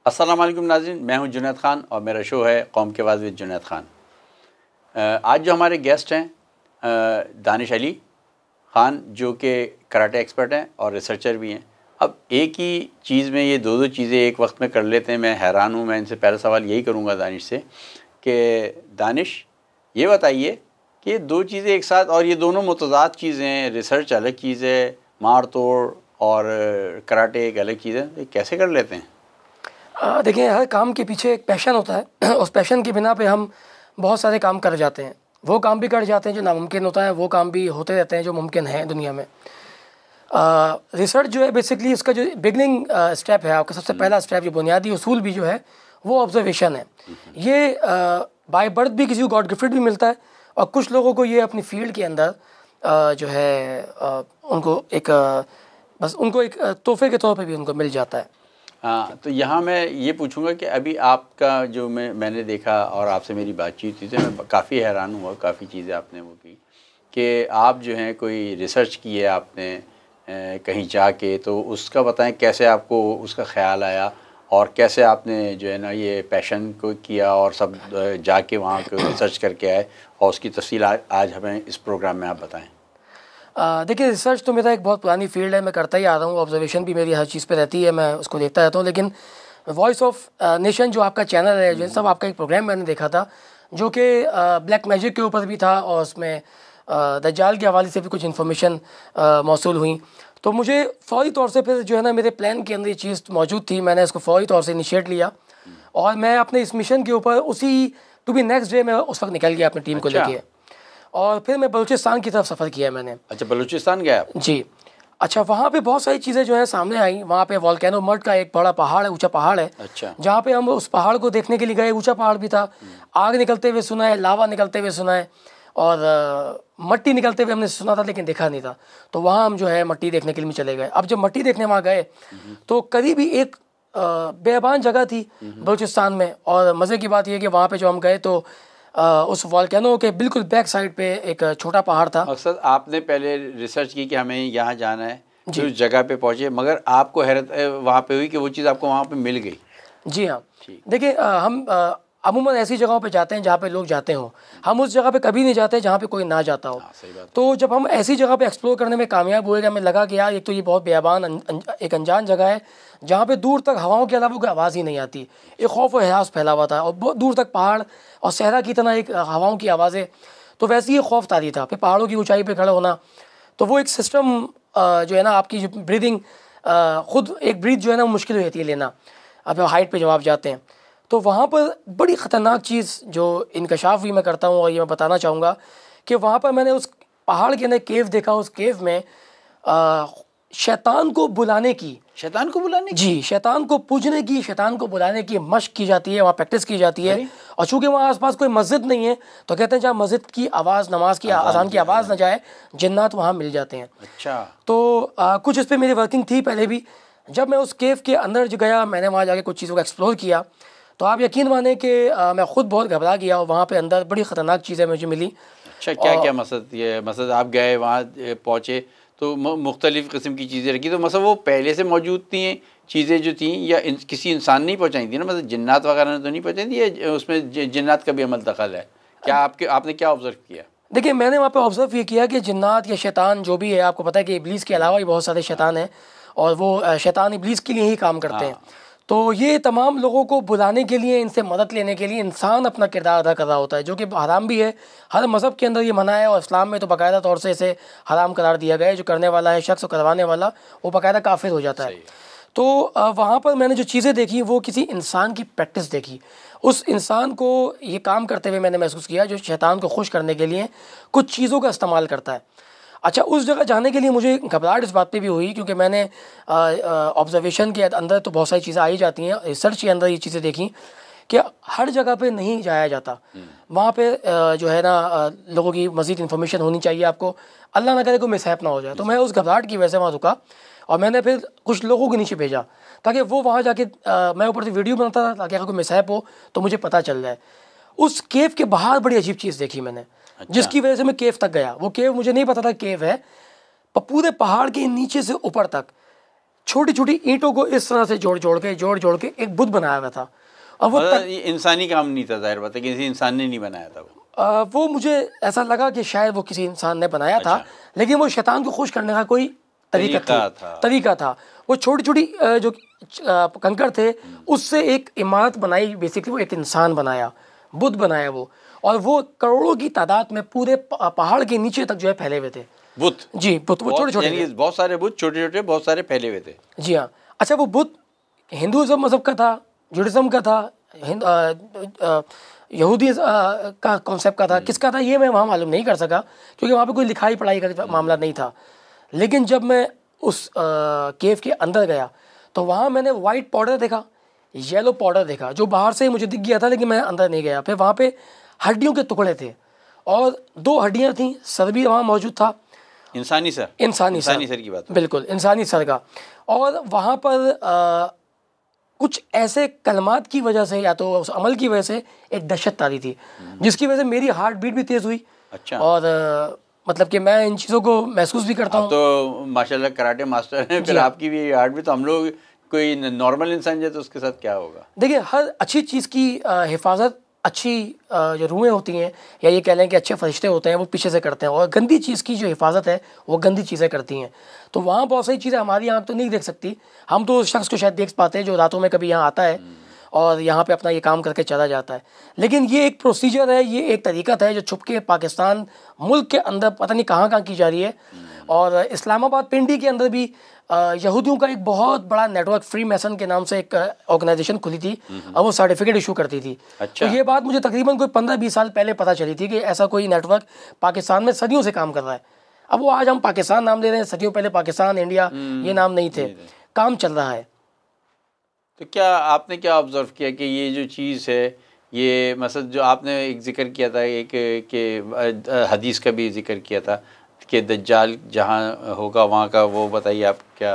अस्सलाम वालेकुम नाज़रीन, मैं हूं जुनैद ख़ान और मेरा शो है कौम के आवाज़ विद जुनैद ख़ान। आज जो हमारे गेस्ट हैं दानिश अली ख़ान, जो कि कराटे एक्सपर्ट हैं और रिसर्चर भी हैं। अब एक ही चीज़ में ये दो चीज़ें एक वक्त में कर लेते हैं, मैं हैरान हूँ। मैं इनसे पहला सवाल यही करूँगा दानिश से कि दानिश ये बताइए कि ये दो चीज़ें एक साथ, और ये दोनों मुतज़ाद चीज़ें हैं, रिसर्च अलग चीज़ है, मार तोड़ और कराटे एक अलग चीज़ है, ये कैसे कर लेते हैं? देखिए, हर काम के पीछे एक पैशन होता है। उस पैशन की बिना पे हम बहुत सारे काम कर जाते हैं। वो काम भी कर जाते हैं जो नामुमकिन होता है, वो काम भी होते रहते हैं जो मुमकिन है दुनिया में। रिसर्च जो है बेसिकली उसका जो बिगनिंग स्टेप है, आपका सबसे पहला स्टेप, जो बुनियादी उसूल भी जो है वो ऑब्जर्वेशन है। ये बाय बर्थ भी किसी को गॉड गिफ्टेड भी मिलता है, और कुछ लोगों को ये अपनी फील्ड के अंदर जो है उनको एक बस उनको एक तोहफे के तौर पे भी उनको मिल जाता है। हाँ, तो यहाँ मैं ये पूछूंगा कि अभी आपका जो मैंने देखा और आपसे मेरी बातचीत हुई, तो मैं काफ़ी हैरान हुआ, काफ़ी चीज़ें आपने वो की कि आप जो हैं कोई रिसर्च की है आपने कहीं जाके, तो उसका बताएं कैसे आपको उसका ख्याल आया और कैसे आपने जो है ना ये पैशन को किया और सब जाके वहाँ को रिसर्च करके आए, और उसकी तफसील आज हमें इस प्रोग्राम में आप बताएँ। देखिए, रिसर्च तो मेरा एक बहुत पुरानी फील्ड है, मैं करता ही आ रहा हूँ। ऑब्जर्वेशन भी मेरी हर चीज़ पे रहती है, मैं उसको देखता रहता हूँ। लेकिन वॉइस ऑफ नेशन जो आपका चैनल है, जो सब आपका एक प्रोग्राम मैंने देखा था जो कि ब्लैक मैजिक के ऊपर भी था, और उसमें दज्जाल के हवाले से भी कुछ इन्फॉर्मेशन मौसूल हुई। तो मुझे फ़ौरी तौर से फिर जो है ना मेरे प्लान के अंदर ये चीज़ मौजूद थी, मैंने इसको फ़ौरी तौर से इनिशिएट लिया, और मैं अपने इस मिशन के ऊपर उसी टू बी नेक्स्ट डे मैं उस वक्त निकल गया अपनी टीम को लेके, और फिर मैं बलूचिस्तान की तरफ सफ़र किया मैंने। अच्छा, बलूचिस्तान गया आप? जी। अच्छा, वहाँ पे बहुत सारी चीज़ें जो है सामने आई। वहाँ पे वोल्केनो मड का एक बड़ा पहाड़ है, ऊंचा पहाड़ है। अच्छा। जहाँ पे हम उस पहाड़ को देखने के लिए गए, ऊंचा पहाड़ भी था, आग निकलते हुए सुना है, लावा निकलते हुए सुना है, और मट्टी निकलते हुए हमने सुना था लेकिन देखा नहीं था। तो वहाँ हम जो है मट्टी देखने के लिए चले गए। अब जब मट्टी देखने वहाँ गए तो करीब ही एक बेबान जगह थी बलूचिस्तान में, और मज़े की बात यह कि वहाँ पे जो हम गए तो उस वोल्केनो के बिल्कुल बैक साइड पे एक छोटा पहाड़ था। मकसद आपने पहले रिसर्च की कि हमें यहाँ जाना है, तो उस जगह पे पहुँचे, मगर आपको हैरत वहाँ पे हुई कि वो चीज़ आपको वहाँ पे मिल गई। जी हाँ, देखिए, हम अमूमन ऐसी जगहों पे जाते हैं जहाँ पे लोग जाते हों। हम उस जगह पे कभी नहीं जाते जहाँ पे कोई ना जाता हो। सही बात। तो जब हम ऐसी जगह पे एक्सप्लोर करने में कामयाब हुए, हमें लगा कि यार एक तो ये बहुत बेयाबान एक अनजान जगह है, जहाँ पे दूर तक हवाओं के अलावा कोई आवाज़ ही नहीं आती। एक खौफ और हरास फैला हुआ था, और बहुत दूर तक पहाड़ और सहरा की तरह एक हवाओं की आवाज़ें। तो वैसे ही खौफ तारी था। फिर पहाड़ों की ऊँचाई पर खड़ा होना, तो वो एक सिस्टम जो है ना, आपकी जो ब्रीदिंग, ख़ुद एक ब्रीथ जो है ना मुश्किल हो जाती है लेना, अब हाइट पे जब आप जाते हैं। तो वहाँ पर बड़ी ख़तरनाक चीज़ जो इंकशाफ भी मैं करता हूँ, और ये मैं बताना चाहूँगा कि वहाँ पर मैंने उस पहाड़ के अंदर केव देखा। उस केव में शैतान को बुलाने की, शैतान को बुलाने की? जी, शैतान को पूजने की, शैतान को बुलाने की मशक की जाती है, वहाँ प्रैक्टिस की जाती है। और चूँकि वहाँ आसपास कोई मस्जिद नहीं है, तो कहते हैं जहाँ मस्जिद की आवाज़, नमाज की अज़ान की आवाज़ न जाए, जिन्नात वहाँ मिल जाते हैं। अच्छा। तो कुछ इस पर मेरी वर्किंग थी पहले भी। जब मैं उस केव के अंदर जो गया, मैंने वहाँ जाके कुछ चीज़ों को एक्सप्लोर किया, तो आप यकीन माने कि मैं ख़ुद बहुत घबरा गया, और वहाँ पे अंदर बड़ी ख़तरनाक चीज़ें मुझे मिली। अच्छा, क्या क्या मकसद आप गए वहाँ पहुँचे तो मुख्तलिफ़ किस्म की चीज़ें रखी, तो मतलब वो पहले से मौजूद थी चीज़ें जो थी, या किसी इंसान ने पहुँचाई थी ना, मतलब जिन्नात वगैरह ने तो नहीं पहुँचाई थी, या उसमें जिन्नात का भी अमल दखल है? क्या आपने क्या ऑब्ज़र्व किया? देखिए, मैंने वहाँ पे ऑब्ज़र्व ये किया कि जिन्नात या शैतान जो भी है, आपको पता है कि इब्लीस के अलावा भी बहुत सारे शैतान हैं, और वो शैतान इब्लीस के लिए ही काम करते हैं। तो ये तमाम लोगों को बुलाने के लिए, इनसे मदद लेने के लिए इंसान अपना किरदार अदा कर रहा होता है, जो कि हराम भी है। हर मज़हब के अंदर ये मना है, और इस्लाम में तो बाकायदा तौर से इसे हराम करार दिया गया है। जो करने वाला है शख्स, करवाने वाला, वो बाकायदा काफिर हो जाता है। तो वहाँ पर मैंने जो चीज़ें देखी, वो किसी इंसान की प्रैक्टिस देखी। उस इंसान को ये काम करते हुए मैंने महसूस किया, जो शैतान को खुश करने के लिए कुछ चीज़ों का इस्तेमाल करता है। अच्छा, उस जगह जाने के लिए मुझे घबराहट इस बात पे भी हुई, क्योंकि मैंने ऑब्जर्वेशन के अंदर तो बहुत सारी चीज़ें आई जाती हैं, रिसर्च के अंदर ये चीज़ें देखी कि हर जगह पे नहीं जाया जाता। वहाँ पे जो है ना लोगों की मज़ीद इन्फॉर्मेशन होनी चाहिए आपको, अल्लाह ना करे कोई मिसहैप ना हो जाए। तो मैं उस घबराहट की वजह से वहाँ रुका, और मैंने फिर कुछ लोगों के नीचे भेजा ताकि वो वहाँ जाके मैं ऊपर से वीडियो बनाता था, ताकि अगर कोई मिसहैप हो तो मुझे पता चल जाए। उस केव के बाहर बड़ी अजीब चीज़ देखी मैंने। अच्छा। जिसकी वजह से मैं केव तक गया। वो केव मुझे नहीं पता था केव है, पर पूरे पहाड़ के नीचे से ऊपर तक छोटी छोटी ईंटों को इस तरह से जोड़ के एक बुत बनाया हुआ था। और वो ये इंसानी काम नहीं था, जाहिर बात है किसी इंसान ने नहीं बनाया था वो मुझे ऐसा लगा कि शायद वो किसी इंसान ने बनाया था, लेकिन वो शैतान को खुश करने का कोई तरीका था। वो छोटी छोटी जो कंकड़ थे उससे एक इमारत बनाई, बेसिकली वो एक इंसान बनाया, बुद्ध बनाया वो, और वो करोड़ों की तादाद में पूरे पहाड़ के नीचे तक जो है फैले हुए थे बुत। जी बुत, वो छोटे छोटे, बहुत सारे बुत छोटे छोटे बहुत सारे फैले हुए थे। जी हाँ। अच्छा, वो बुत हिंदुज़म मज़हब का था, जुडिज़म का था, यहूदी का कॉन्सेप्ट का था, किसका था ये मैं वहाँ मालूम नहीं कर सका क्योंकि वहाँ पे कोई लिखाई पढ़ाई का मामला नहीं था। लेकिन जब मैं उस केव के अंदर गया तो वहाँ मैंने वाइट पाउडर देखा, येलो पाउडर देखा, जो बाहर से मुझे दिख गया था लेकिन मैं अंदर नहीं गया। फिर वहाँ पे हड्डियों के टुकड़े थे और 2 हड्डियाँ थीं, सर भी वहाँ मौजूद था, इंसानी सर की बात, बिल्कुल इंसानी सर का। और वहाँ पर कुछ ऐसे कलमात की वजह से या तो उस अमल की वजह से एक दहशत तारी थी जिसकी वजह से मेरी हार्ट बीट भी तेज़ हुई। अच्छा। और मतलब कि मैं इन चीज़ों को महसूस भी करता हूँ। तो माशाल्लाह कराटे मास्टर हैं, फिर आपकी भी हार्ट भी, तो हम लोग कोई नॉर्मल इंसान है तो उसके साथ क्या होगा? देखिए, हर अच्छी चीज़ की हिफाजत अच्छी जो रूहें होती हैं या ये कह लें कि अच्छे फरिश्ते होते हैं वो पीछे से करते हैं, और गंदी चीज़ की जो हिफाजत है वो गंदी चीज़ें करती हैं। तो वहाँ बहुत सारी चीज़ें हमारी आँख तो नहीं देख सकती, हम तो उस शख्स को शायद देख पाते हैं जो रातों में कभी यहाँ आता है और यहाँ पे अपना ये काम करके चला जाता है। लेकिन ये एक प्रोसीजर है, ये एक तरीक़त है जो छुप के पाकिस्तान मुल्क के अंदर पता नहीं कहाँ की जा रही है। और इस्लामाबाद पिंडी के अंदर भी यहूदियों का एक बहुत बड़ा नेटवर्क फ्री मैसन के नाम से एक ऑर्गेनाइजेशन खुली थी और वो सर्टिफिकेट इशू करती थी। अच्छा। तो ये बात मुझे तकरीबन कोई 15-20 साल पहले पता चली थी कि ऐसा कोई नेटवर्क पाकिस्तान में सदियों से काम कर रहा है। अब वो आज हम पाकिस्तान नाम ले रहे हैं, सदियों पहले पाकिस्तान इंडिया ये नाम नहीं थे, काम चल रहा है। तो क्या आपने क्या ऑब्ज़र्व किया कि ये जो चीज़ है, ये मतलब जो आपने एक जिक्र किया था एक के हदीस का भी जिक्र किया था कि दज्जाल जहाँ होगा वहाँ का, वो बताइए आप क्या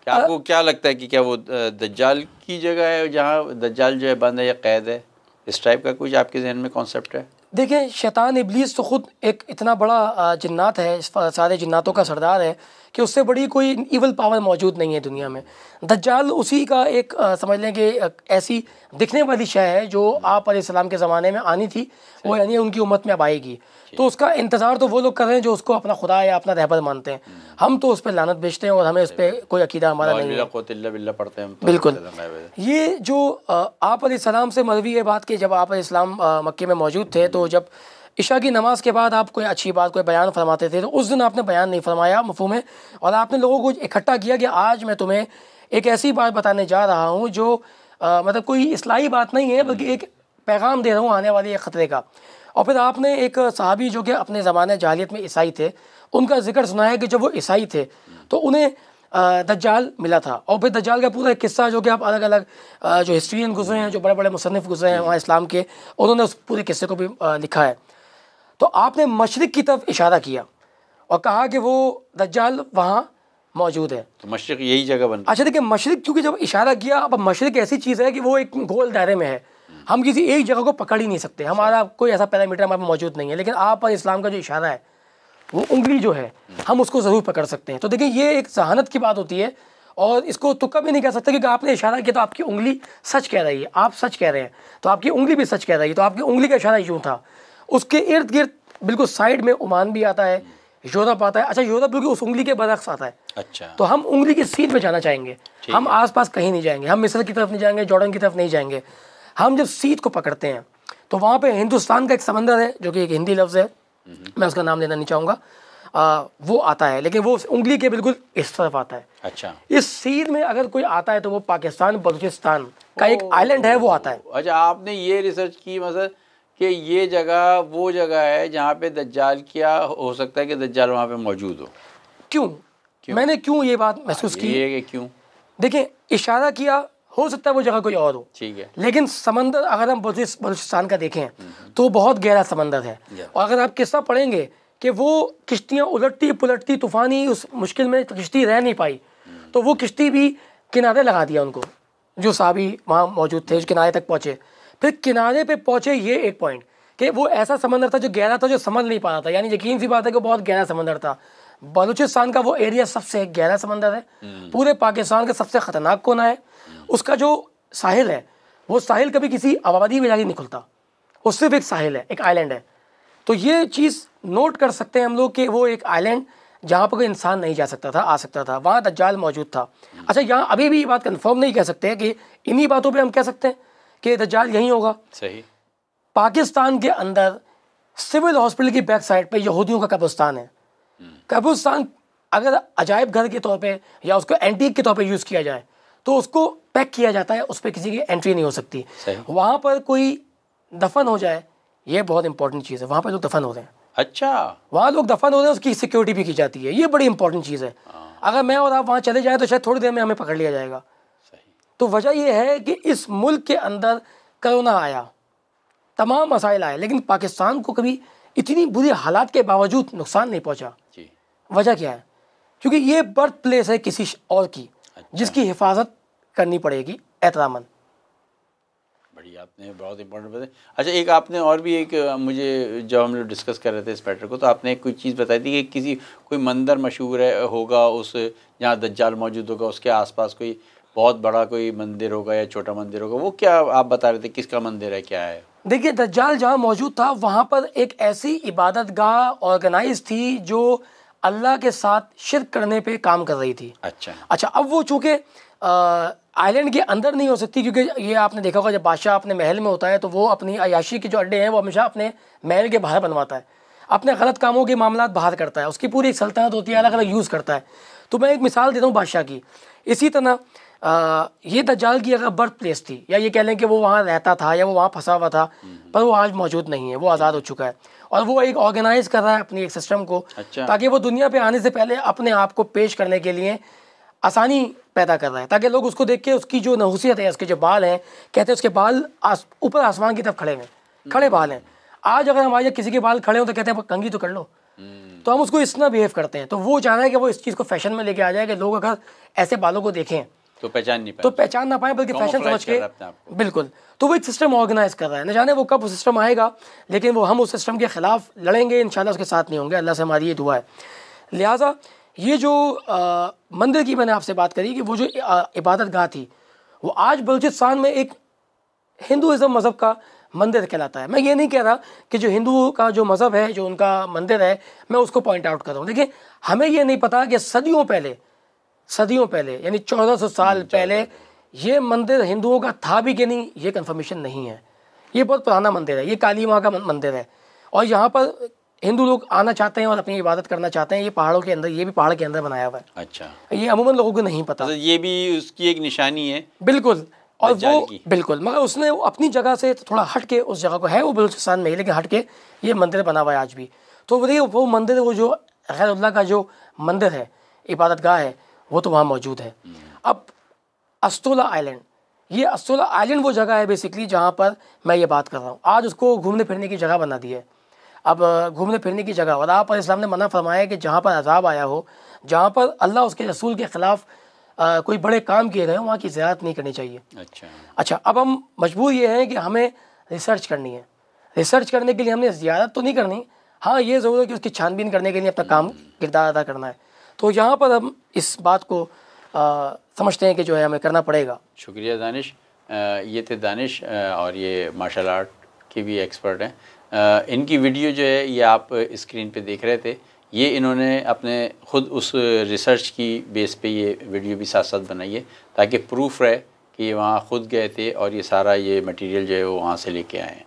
आपको क्या लगता है कि क्या वो दज्जाल की जगह है जहाँ दज्जाल जो है बंद है या कैद है? इस टाइप का कुछ आपके जहन में कॉन्सेप्ट है? देखिए, शैतान इब्लीस तो ख़ुद एक इतना बड़ा जिन्नात है, सारे जिन्नातों का सरदार है कि उससे बड़ी कोई इवल पावर मौजूद नहीं है दुनिया में। दज्जाल उसी का एक समझ लें कि ऐसी दिखने वाली शय है जो आप अलैहिस्सलाम के ज़माने में आनी थी, वो यानी उनकी उम्मत में अब आएगी। तो उसका इंतज़ार तो वो लोग कर रहे हैं जो उसको अपना खुदा या अपना रहबर मानते हैं। हम तो उस पर लानत बेचते हैं और हमें उस पर कोई अकीदा हमारा नहीं है, पढ़ते हैं बिल्कुल। ये जो आप अलैहिस्सलाम से मरवी है बात कि जब आप अलैहिस्सलाम मक्के में मौजूद थे तो जब इशा की नमाज़ के बाद आप कोई अच्छी बात कोई बयान फरमाते थे तो उस दिन आपने बयान नहीं फरमाया मफ़हूम है, और आपने लोगों को इकट्ठा किया कि आज मैं तुम्हें एक ऐसी बात बताने जा रहा हूँ जो मतलब कोई इस्लाही बात नहीं है बल्कि एक पैगाम दे रहा हूँ आने वाले एक ख़तरे का। और फिर आपने एक सहाबी जो कि अपने ज़माने जाहिलियत में ईसाई थे उनका जिक्र सुना है कि जब वो ईसाई थे तो उन्हें दज्जाल मिला था, और फिर दज्जाल का पूरा किस्सा जो कि आप अलग अलग जो हिस्ट्रियन गुजरे हैं, जो बड़े बड़े मुसन्निफ़ गुजरे हैं वहाँ इस्लाम के, उन्होंने उस पूरे किस्से को भी लिखा है। तो आपने मशरिक़ की तरफ इशारा किया और कहा कि वो दज्जाल वहाँ मौजूद है, तो मशरिक़ यही जगह बन। अच्छा देखिए, मशरिक़ क्योंकि जब इशारा किया, अब मशरिक़ ऐसी चीज़ है कि वो एक गोल दायरे में है, हम किसी एक जगह को पकड़ ही नहीं सकते, हमारा कोई ऐसा पैरामीटर हमारे मौजूद नहीं है। लेकिन आप पर इस्लाम का जो इशारा है वो उंगली जो है हम उसको ज़रूर पकड़ सकते हैं। तो देखिए, ये एक जहानत की बात होती है और इसको तुक्का भी नहीं कह सकते कि आपने इशारा किया तो आपकी उंगली सच कह रही है, आप सच कह रहे हैं तो आपकी उंगली भी सच कह रही है। तो आपकी उंगली का इशारा यूँ था। उसके इर्द गिर्द बिल्कुल साइड में ओमान भी आता है, यूरोप आता है। अच्छा, यूरोप बिल्कुल उस उंगली के बरक्स आता है। अच्छा, तो हम उंगली की सीध पे जाना चाहेंगे, हम आसपास कहीं नहीं जाएंगे, हम मिस्र की तरफ नहीं जाएंगे, जॉर्डन की तरफ नहीं जाएंगे। हम जब सीध को पकड़ते हैं तो वहाँ पे हिंदुस्तान का एक समंदर है जो कि एक हिंदी लफ्ज़ है, मैं उसका नाम लेना नहीं चाहूँगा, वो आता है, लेकिन वो उंगली के बिल्कुल इस तरफ आता है। अच्छा, इस सीध में अगर कोई आता है तो वो पाकिस्तान बलूचिस्तान का एक आइलैंड है, वो आता है। अच्छा, आपने ये रिसर्च की मतलब कि ये जगह वो जगह है जहाँ पे दज्जाल, क्या हो सकता है कि दज्जाल वहाँ पे मौजूद हो? क्यों? मैंने क्यों ये बात महसूस की? ये क्यों? देखिए, इशारा किया, हो सकता है वो जगह कोई और हो, ठीक है, लेकिन समंदर अगर हम बलूचिस्तान का देखें तो बहुत गहरा समंदर है। और अगर आप किस्सा पढ़ेंगे कि वो किश्तियाँ उलटती पुलटती तूफ़ानी उस मुश्किल में किश्ती रह नहीं पाई, तो वो किश्ती भी किनारे लगा दिया उनको, जो साहबी वहाँ मौजूद थे किनारे तक पहुँचे। फिर किनारे पे पहुँचे, ये एक पॉइंट कि वो ऐसा समंदर था जो गहरा था, जो समझ नहीं पा रहा था, यानी यकीन सी बात है कि बहुत गहरा समंदर था। बलूचिस्तान का वो एरिया सबसे गहरा समंदर है, पूरे पाकिस्तान का सबसे ख़तरनाक कोना है। उसका जो साहिल है वो साहिल कभी किसी आबादी में जाके नहीं खुलता, वो सिर्फ एक साहिल है, एक आइलैंड है। तो ये चीज़ नोट कर सकते हैं हम लोग कि वो एक आइलैंड जहाँ पर कोई इंसान नहीं जा सकता था, आ सकता था, वहाँ दज्जाल मौजूद था। अच्छा, यहाँ अभी भी ये बात कंफर्म नहीं कह सकते कि इन्हीं बातों पे हम कह सकते हैं कि दज्जाल यहीं होगा। सही। पाकिस्तान के अंदर सिविल हॉस्पिटल की बैक साइड पे यहूदियों का कब्रिस्तान है। कब्रिस्तान अगर अजायब घर के तौर पे या उसको एंटीक के तौर पे यूज़ किया जाए तो उसको पैक किया जाता है, उस पर किसी की एंट्री नहीं हो सकती। वहाँ पर कोई दफन हो जाए, ये बहुत इंपॉर्टेंट चीज़ है, वहाँ पर लोग दफन हो रहे हैं। अच्छा, वहाँ लोग दफन हो रहे हैं, उसकी सिक्योरिटी भी की जाती है, ये बड़ी इंपॉर्टेंट चीज़ है। अगर मैं और आप वहाँ चले जाएँ तो शायद थोड़ी देर में हमें पकड़ लिया जाएगा। तो वजह यह है कि इस मुल्क के अंदर कोरोना आया, तमाम मसाइल आए, लेकिन पाकिस्तान को कभी इतनी बुरी हालात के बावजूद नुकसान नहीं पहुँचा। वजह क्या है? क्योंकि ये बर्थ प्लेस है किसी और की, जिसकी हिफाजत करनी पड़ेगी एहतरामन। बढ़िया, आपने बहुत इंपॉर्टेंट बताया। अच्छा, एक आपने और भी एक मुझे जब हम लोग डिस्कस कर रहे थे इस मैटर को, तो आपने कोई चीज़ बताई थी कि किसी कोई मंदिर मशहूर है होगा उस जहाँ दज्जाल मौजूद होगा, उसके आसपास कोई बहुत बड़ा कोई मंदिर होगा या छोटा मंदिर होगा। वो क्या आप बता रहे थे, किसका मंदिर है, क्या है? देखिए, दज्जाल जहाँ मौजूद था वहाँ पर एक ऐसी इबादत गाह ऑर्गेनाइज थी जो अल्लाह के साथ शिर्क करने पे काम कर रही थी। अच्छा, अब वो चूँकि आइलैंड के अंदर नहीं हो सकती, क्योंकि ये आपने देखा होगा जब बादशाह अपने महल में होता है तो वो अपनी अयाशी के जो अड्डे हैं वो हमेशा अपने महल के बाहर बनवाता है, अपने गलत कामों के मामलात बाहर करता है, उसकी पूरी एक सल्तनत होती है, अलग अलग यूज़ करता है। तो मैं एक मिसाल देता हूँ बादशाह की। इसी तरह ये दज्जाल की अगर बर्थ प्लेस थी, या ये कह लें कि वो वहाँ रहता था या वो वहाँ फंसा हुआ था, पर वो आज मौजूद नहीं है, वो आज़ाद हो चुका है और वो एक ऑर्गेनाइज कर रहा है अपनी एक सिस्टम को। अच्छा। ताकि वो दुनिया पे आने से पहले अपने आप को पेश करने के लिए आसानी पैदा कर रहा है, ताकि लोग उसको देख के उसकी जो नहुसियत है, उसके जो बाल हैं, कहते हैं उसके बाल ऊपर आसमान की तरफ खड़े हैं, खड़े बाल हैं। आज अगर हमारे किसी के बाल खड़े हो तो कहते हैं कंघी तो कर लो, तो हम उसको इस तरह बिहेव करते हैं। तो वो चाह रहा है कि वो इस चीज़ को फैशन में लेके आ जाए कि लोग अगर ऐसे बालों को देखें तो पहचान ना पाए, बल्कि फैशन समझ के। बिल्कुल, तो वो एक सिस्टम ऑर्गेनाइज कर रहा है, न जाने वो कब वो सिस्टम आएगा, लेकिन वो हम उस सिस्टम के ख़िलाफ़ लड़ेंगे, इंशाल्लाह उसके साथ नहीं होंगे, अल्लाह से हमारी ये दुआ है। लिहाजा ये जो मंदिर की मैंने आपसे बात करी कि वो जो इबादत गाह थी, वो आज बलूचिस्तान में एक हिंदुज़म मज़हब का मंदिर कहलाता है। मैं ये नहीं कह रहा कि जो हिंदू का जो मज़हब है, जो उनका मंदिर है, मैं उसको पॉइंट आउट कर रहा हूँ। देखिए, हमें ये नहीं पता कि सदियों पहले यानी 1400 साल पहले ये मंदिर हिंदुओं का था भी कि नहीं, ये कंफर्मेशन नहीं है। ये बहुत पुराना मंदिर है, ये काली माँ का मंदिर है और यहाँ पर हिंदू लोग आना चाहते हैं और अपनी इबादत करना चाहते हैं। ये पहाड़ों के अंदर, ये भी पहाड़ के अंदर बनाया हुआ है। अच्छा, ये अमूमन लोगों को नहीं पता। ये भी उसकी एक निशानी है। बिल्कुल, और वो बिल्कुल, मगर उसने अपनी जगह से थोड़ा हट के उस जगह को, है वो बलूचिस्तान में ही, लेकिन हट के ये मंदिर बना हुआ है आज भी। तो वो मंदिर, वो जो गैरुल्लाह का जो मंदिर है, इबादत गाह है, वो तो वहाँ मौजूद है। अब अस्तोला आइलैंड, ये अस्तोला आइलैंड वो जगह है बेसिकली जहाँ पर मैं ये बात कर रहा हूँ। आज उसको घूमने फिरने की जगह बना दी है। अब घूमने फिरने की जगह, और आप पर इस्लाम ने मना फरमाया कि जहाँ पर अजाब आया हो, जहाँ पर अल्लाह उसके रसूल के ख़िलाफ़ कोई बड़े काम किए गए, वहाँ की ज़ियारत नहीं करनी चाहिए। अच्छा, अब हम मजबूर ये हैं कि हमें रिसर्च करनी है। रिसर्च करने के लिए हमने ज़ियारत तो नहीं करनी, हाँ ये ज़रूर है कि उसकी छानबीन करने के लिए अपना काम किरदार अदा करना है। तो यहाँ पर हम इस बात को समझते हैं कि जो है हमें करना पड़ेगा। शुक्रिया दानिश। ये थे दानिश और ये मार्शल आर्ट के भी एक्सपर्ट हैं। इनकी वीडियो जो है ये आप स्क्रीन पे देख रहे थे, ये इन्होंने अपने ख़ुद उस रिसर्च की बेस पे ये वीडियो भी साथ साथ बनाई है ताकि प्रूफ रहे कि ये वहाँ ख़ुद गए थे और ये सारा ये मटेरियल जो है वो वहाँ से लेके आए हैं।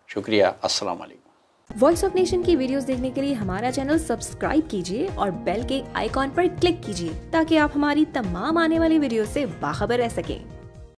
शुक्रिया, अस्सलाम वालेकुम। वॉइस ऑफ नेशन की वीडियोस देखने के लिए हमारा चैनल सब्सक्राइब कीजिए और बेल के आइकॉन पर क्लिक कीजिए ताकि आप हमारी तमाम आने वाली वीडियो से बाखबर रह सकें।